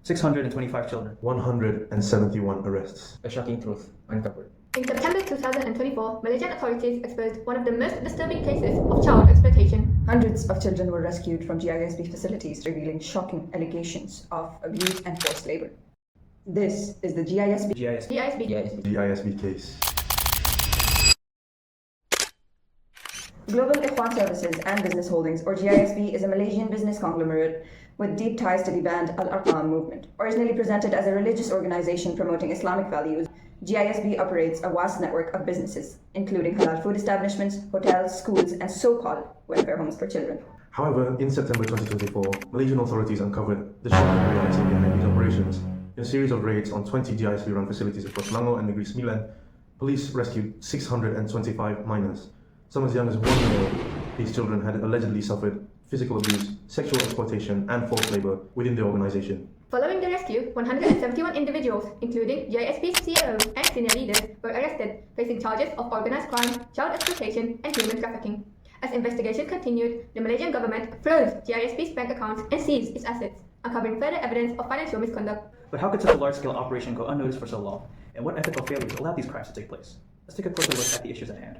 625 children. 171 arrests. A shocking truth uncovered. In September 2024, Malaysian authorities exposed one of the most disturbing cases of child exploitation. Hundreds of children were rescued from Gisb facilities, revealing shocking allegations of abuse and forced labor. This is the Gisb Gisb case. Global Ikhwan Services and Business Holdings, or GISB, is a Malaysian business conglomerate with deep ties to the banned Al-Arqam movement. Originally presented as a religious organization promoting Islamic values, GISB operates a vast network of businesses, including halal food establishments, hotels, schools, and so-called welfare homes for children. However, in September 2024, Malaysian authorities uncovered the shocking reality behind these operations. In a series of raids on 20 GISB-run facilities across Selangor and Negeri Sembilan, police rescued 625 minors. Some as young as 1 year old. These children had allegedly suffered physical abuse, sexual exploitation, and forced labor within the organization. Following the rescue, 171 individuals, including GISB's CEO and senior leaders, were arrested, facing charges of organized crime, child exploitation, and human trafficking. As investigation continued, the Malaysian government froze GISB's bank accounts and seized its assets, uncovering further evidence of financial misconduct. But how could such a large-scale operation go unnoticed for so long? And what ethical failures allowed these crimes to take place? Let's take a closer look at the issues at hand.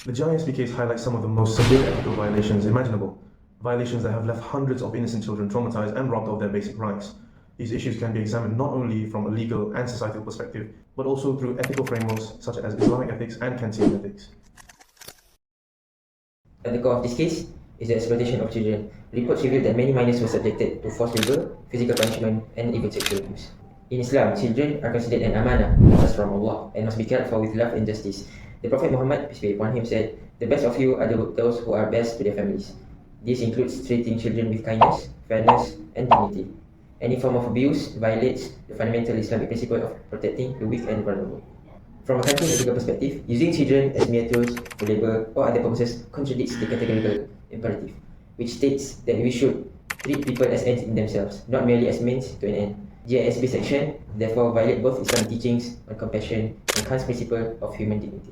The GISB case highlights some of the most severe ethical violations imaginable, violations that have left hundreds of innocent children traumatized and robbed of their basic rights. These issues can be examined not only from a legal and societal perspective, but also through ethical frameworks such as Islamic ethics and canteen ethics. At the core of this case is the exploitation of children. Reports revealed that many minors were subjected to forced labor, physical punishment, and even sexual abuse. In Islam, children are considered an amanah, trust from Allah, and must be cared for with love and justice. The Prophet Muhammad, peace be upon him, said, "The best of you are those who are best to their families." This includes treating children with kindness, fairness, and dignity. Any form of abuse violates the fundamental Islamic principle of protecting the weak and vulnerable. From a country ethical perspective, using children as mere tools for labor or other purposes contradicts the categorical imperative, which states that we should treat people as ends in themselves, not merely as means to an end. GISB section therefore violate both Islamic teachings on compassion and Kant's principle of human dignity.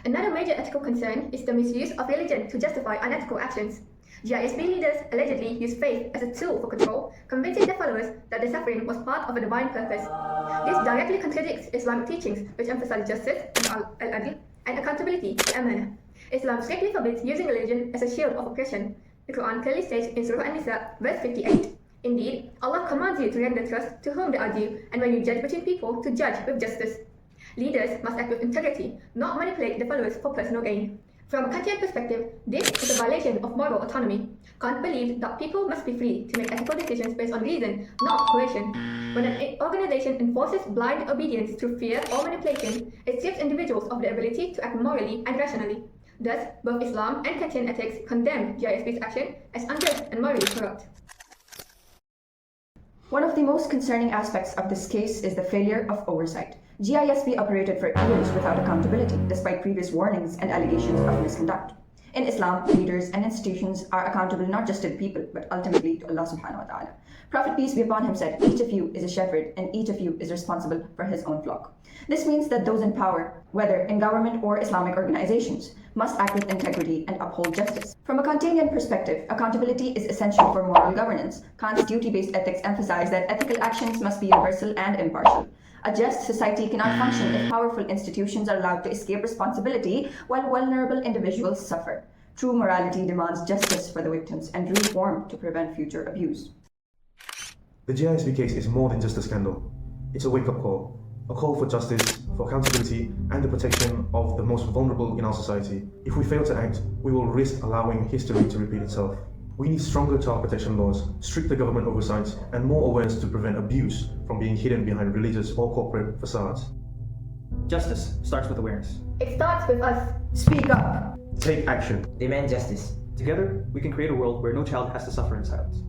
Another major ethical concern is the misuse of religion to justify unethical actions. GISB leaders allegedly use faith as a tool for control, convincing their followers that their suffering was part of a divine purpose. This directly contradicts Islamic teachings, which emphasize justice, al-adl, and accountability, al-amanah. Islam strictly forbids using religion as a shield of oppression. The Quran clearly states in Surah An-Nisa, verse 58, "Indeed, Allah commands you to render trust to whom they are due, and when you judge between people, to judge with justice." Leaders must act with integrity, not manipulate their followers for personal gain. From a Kantian perspective, this is a violation of moral autonomy. Kant believed that people must be free to make ethical decisions based on reason, not coercion. When an organization enforces blind obedience through fear or manipulation, it strips individuals of the ability to act morally and rationally. Thus, both Islam and Kantian ethics condemn GISB's action as unjust and morally corrupt. One of the most concerning aspects of this case is the failure of oversight. GISB operated for years without accountability, despite previous warnings and allegations of misconduct. In Islam, leaders and institutions are accountable not just to the people, but ultimately to Allah subhanahu wa ta'ala. Prophet, peace be upon him, said, "Each of you is a shepherd, and each of you is responsible for his own flock." This means that those in power, whether in government or Islamic organizations, must act with integrity and uphold justice. From a Kantian perspective, accountability is essential for moral governance. Kant's duty-based ethics emphasize that ethical actions must be universal and impartial. A just society cannot function if powerful institutions are allowed to escape responsibility while vulnerable individuals suffer. True morality demands justice for the victims and reform to prevent future abuse. The GISB case is more than just a scandal. It's a wake-up call. A call for justice, for accountability, and the protection of the most vulnerable in our society. If we fail to act, we will risk allowing history to repeat itself. We need stronger child protection laws, stricter government oversight, and more awareness to prevent abuse from being hidden behind religious or corporate facades. Justice starts with awareness. It starts with us. Speak up. Take action. Demand justice. Together, we can create a world where no child has to suffer in silence.